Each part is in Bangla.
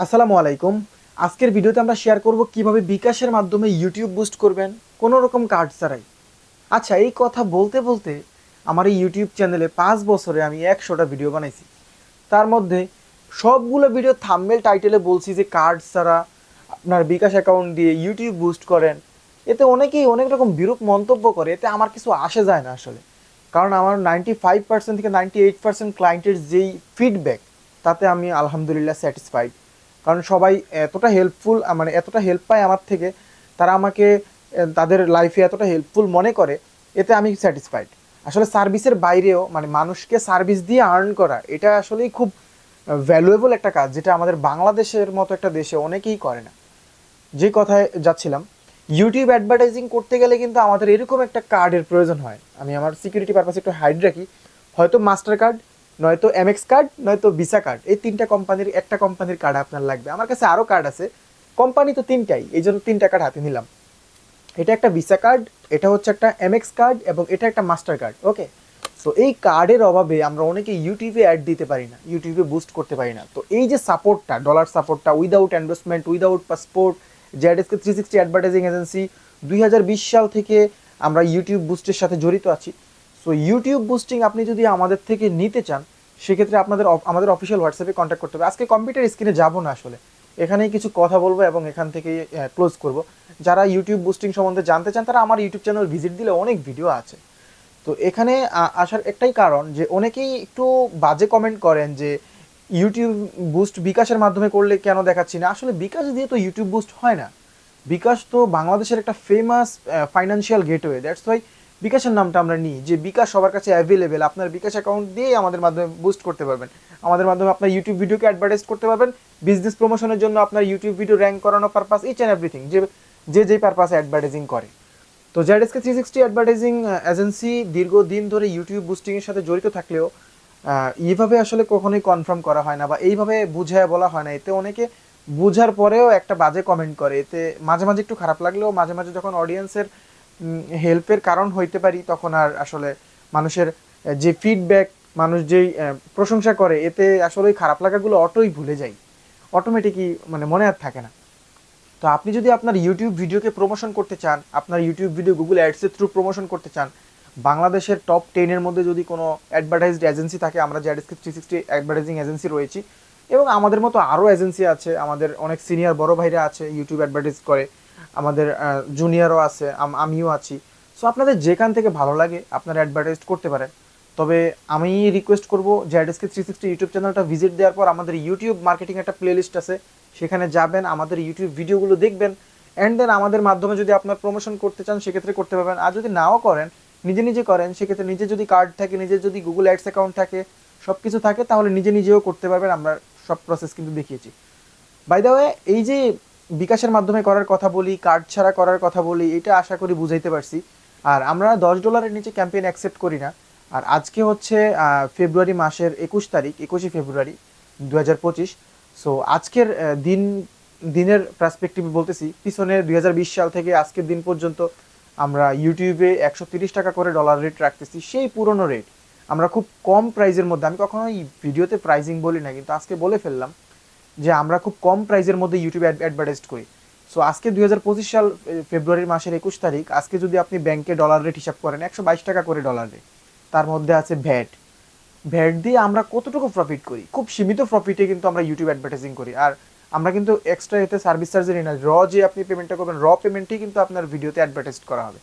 আসসালামু আলাইকুম। আজকের ভিডিওতে আমরা শেয়ার করব কিভাবে বিকাশের মাধ্যমে ইউটিউব বুস্ট করবেন কোনো রকম কার্ড ছাড়াই। আচ্ছা, এই কথা বলতে বলতে আমার এই ইউটিউব চ্যানেলে 5 বছরে আমি 100টা ভিডিও বানাইছি। তার মধ্যে সবগুলো ভিডিও থাম্বনেল টাইটেলে বলছি যে কার্ড ছাড়া আপনার বিকাশ অ্যাকাউন্ট দিয়ে ইউটিউব বুস্ট করেন। এতে অনেকেই অনেক রকম বিরূপ মন্তব্য করে, এতে আমার কিছু আসে যায় না আসলে। কারণ আমার 95% থেকে 98% ক্লায়েন্টের যেই ফিডব্যাক, তাতে আমি আলহামদুলিল্লাহ স্যাটিসফাইড। কারণ সবাই এতটা হেল্পফুল, মানে এতটা হেল্প পায় আমার থেকে, তারা আমাকে তাদের লাইফে এতটা হেল্পফুল মনে করে, এতে আমি স্যাটিসফাইড। আসলে সার্ভিসের বাইরেও মানে মানুষকে সার্ভিস দিয়ে আর্ন করা, এটা আসলেই খুব ভ্যালুয়েবল একটা কাজ, যেটা আমাদের বাংলাদেশের মতো একটা দেশে অনেকেই করে না। যে কথায় যাচ্ছিলাম, ইউটিউব অ্যাডভার্টাইজিং করতে গেলে কিন্তু আমাদের এরকম একটা কার্ডের প্রয়োজন হয়। আমি আমার সিকিউরিটি পারপাসে একটু হাইড রাখি। হয়তো মাস্টার কার্ড, নয়তো এমএক্স কার্ড, নয়তো ভিসা কার্ড, এই তিনটা কোম্পানির একটা কোম্পানির কার্ড আপনার লাগবে। আমার কাছে আরও কার্ড আছে, কোম্পানি তো তিনটাই, এই জন্য তিনটা কার্ড হাতে নিলাম। এটা একটা ভিসা কার্ড, এটা হচ্ছে একটা এমএক্স কার্ড, এবং এটা একটা মাস্টার কার্ড। ওকে, সো এই কার্ডের অভাবে আমরা অনেকে ইউটিউবে অ্যাড দিতে পারি না, ইউটিউবে বুস্ট করতে পারি না। তো এই যে সাপোর্টটা, ডলার সাপোর্টটা, without endorsement, without passport, ZSK 360 advertising agency 2020 সাল থেকে আমরা ইউটিউব বুস্টের সাথে জড়িত আছি। সো ইউটিউব বুস্টিং আপনি যদি আমাদের থেকে নিতে চান, সেক্ষেত্রে আমাদের অফিসিয়াল হোয়াটসঅ্যাপে কন্ট্যাক্ট করতে হবে। আজকে কম্পিউটার স্ক্রিনে যাব না আসলে, এখানেই কিছু কথা বলবো এবং এখান থেকে ক্লোজ করব। যারা ইউটিউব বুস্টিং সম্বন্ধে জানতে চান, তারা আমার ইউটিউব চ্যানেল ভিজিট দিলে অনেক ভিডিও আছে। তো এখানে আসার একটাই কারণ যে অনেকেই একটু বাজে কমেন্ট করেন যে ইউটিউব বুস্ট বিকাশের মাধ্যমে করলে কেন দেখাচ্ছি না। আসলে বিকাশ দিয়ে তো ইউটিউব বুস্ট হয় না। বিকাশ তো বাংলাদেশের একটা famous financial gateway, that's why বিকাশের নামটা আমরা নিই, যে বিকাশ সবার কাছে অ্যাভেলেবেল। আপনার বিকাশ অ্যাকাউন্ট দিয়েই আমাদের মাধ্যমে বুস্ট করতে পারবেন, আমাদের মাধ্যমে আপনার ইউটিউব ভিডিওকে অ্যাডভার্টাইজ করতে পারবেন, বিজনেস প্রমোশনের জন্য আপনার ইউটিউব ভিডিও র্যাঙ্ক করানো পারপাস, ইচ অ্যান্ড এভরিথিং, যে যেই পারপাসে অ্যাডভার্টাইজিং করে। তো জেডএসকে 360 অ্যাডভার্টাইজিং এজেন্সি দীর্ঘদিন ধরে ইউটিউব বুস্টিংয়ের সাথে জড়িত থাকলেও এইভাবে আসলে কখনোই কনফার্ম করা হয় না, বা এইভাবে বুঝায় বলা হয় না। এতে অনেকে বুঝার পরেও একটা বাজে কমেন্ট করে, এতে মাঝে মাঝে একটু খারাপ লাগলেও মাঝে মাঝে যখন অডিয়েন্সের হেল্পের কারণ হইতে পারি, তখন আর আসলে মানুষের যে ফিডব্যাক, মানুষ যেই প্রশংসা করে, এতে আসলে ওই খারাপ লাগাগুলো অটোই ভুলে যাই, অটোমেটিকই মানে মনে আর থাকে না। তো আপনি যদি আপনার ইউটিউব ভিডিওকে প্রমোশন করতে চান, আপনার ইউটিউব ভিডিও গুগল অ্যাডসের থ্রু প্রমোশন করতে চান, বাংলাদেশের টপ 10-এর মধ্যে যদি কোনো অ্যাডভার্টাইজড এজেন্সি থাকে, আমরা জেডএসকে 360 অ্যাডভার্টাইজিং এজেন্সি রয়েছি, এবং আমাদের মতো আরও এজেন্সি আছে, আমাদের অনেক সিনিয়র বড় ভাইরা আছে ইউটিউব অ্যাডভার্টাইজ করে, আমাদের জুনিয়রও আছে, আমিও আছি। সো আপনাদের যেখান থেকে ভালো লাগে আপনারা অ্যাডভার্টাইজ করতে পারেন। তবে আমি রিকোয়েস্ট করবো, জেডএসকে 360 ইউটিউব চ্যানেলটা ভিজিট দেওয়ার পর আমাদের ইউটিউব মার্কেটিং একটা প্লেলিস্ট আছে, সেখানে যাবেন, আমাদের ইউটিউব ভিডিওগুলো দেখবেন, অ্যান্ড দেন আমাদের মাধ্যমে যদি আপনার প্রমোশন করতে চান সেক্ষেত্রে করতে পারবেন। আর যদি নাও করেন, নিজে নিজে করেন, সেক্ষেত্রে নিজে যদি কার্ড থাকে, নিজের যদি গুগল অ্যাডস অ্যাকাউন্ট থাকে, সব কিছু থাকে, তাহলে নিজে নিজেও করতে পারবেন। আমরা সব প্রসেস কিন্তু দেখিয়েছি। বাই দ্য ওয়ে, এই যে বিকাশের মাধ্যমে করার কথা বলি, কার্ড ছাড়া করার কথা বলি, এটা আশা করি বুঝাইতে পারছি। আর আমরা $10 নিচে ক্যাম্পেইন অ্যাকসেপ্ট করি না। আর আজকে হচ্ছে ফেব্রুয়ারি মাসের 21 তারিখ, 21শে ফেব্রুয়ারি 2025। সো আজকের দিনের পার্সপেক্টিভে বলতেছি, পিছনে 2020 সাল থেকে আজকের দিন পর্যন্ত আমরা ইউটিউবে 130 টাকা করে ডলার রেট রাখতেছি, সেই পুরনো রেট। আমরা খুব কম প্রাইজের মধ্যে, আমি কখনোই ভিডিওতে প্রাইজিং বলি না, কিন্তু আজকে বলে ফেললাম যে আমরা খুব কম প্রাইজের মধ্যে ইউটিউবে অ্যাডভার্টাইজ করি। সো আজকে 2025 সাল ফেব্রুয়ারি মাসের 21 তারিখ, আজকে যদি আপনি ব্যাংকে ডলার রেট হিসাব করেন, 122 টাকা করে ডলার রেট, তার মধ্যে আছে ভ্যাট। ভ্যাট দিয়ে আমরা কতটুকু প্রফিট করি? খুব সীমিত প্রফিটে কিন্তু আমরা ইউটিউব অ্যাডভার্টাইজিং করি। আর আমরা কিন্তু এক্সট্রা এতে সার্ভিস চার্জের না, যে আপনি পেমেন্টটা করবেন, পেমেন্টেই কিন্তু আপনার ভিডিওতে অ্যাডভার্টাইজ করা হবে।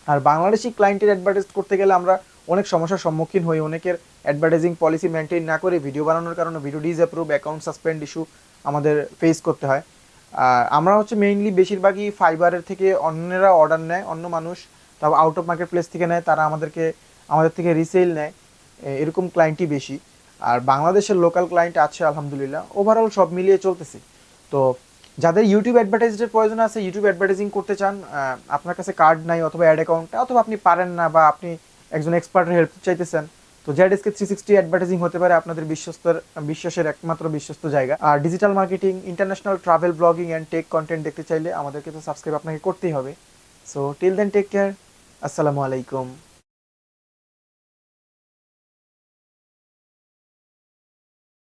আর বাংলাদেশি ক্লায়েন্টের অ্যাডভার্টাইজ করতে গেলে আমরা অনেক সমস্যার সম্মুখীন হই, অনেকের অ্যাডভার্টাইজিং পলিসি মেনটেন না করে ভিডিও বানানোর কারণে video disapprove, account suspend issue আমাদের ফেস করতে হয়। আর আমরা হচ্ছে মেইনলি বেশিরভাগই ফাইবারের থেকে অন্যরা অর্ডার নেয়, অন্য মানুষ, তারপর আউট অফ মার্কেট প্লেস থেকে নেয়, তারা আমাদের থেকে রিসেল নেয়, এরকম ক্লায়েন্টই বেশি। আর বাংলাদেশের লোকাল ক্লায়েন্ট আছে আলহামদুলিল্লাহ, ওভারঅল সব মিলিয়ে চলতেছে। তো যাদের ইউটিউব অ্যাডভার্টাইজের প্রয়োজন আছে, ইউটিউব অ্যাডভার্টাইজিং করতে চান, আপনার কাছে কার্ড নাই অথবা অ্যাড অ্যাকাউন্ট, অথবা আপনি পারেন না, বা আপনি একজন এক্সপার্টের হেল্প চাইতেছেন, তো জেডএসকে 360 অ্যাডভার্টাইজিং হতে পারে আপনাদের বিশ্বাসের একমাত্র বিশ্বস্ত জায়গা। আর digital marketing, international travel, blogging and tech content দেখতে চাইলে আমাদেরকে তো সাবস্ক্রাইব আপনাকে করতেই হবে। So till then, take care, আসসালামু আলাইকুম।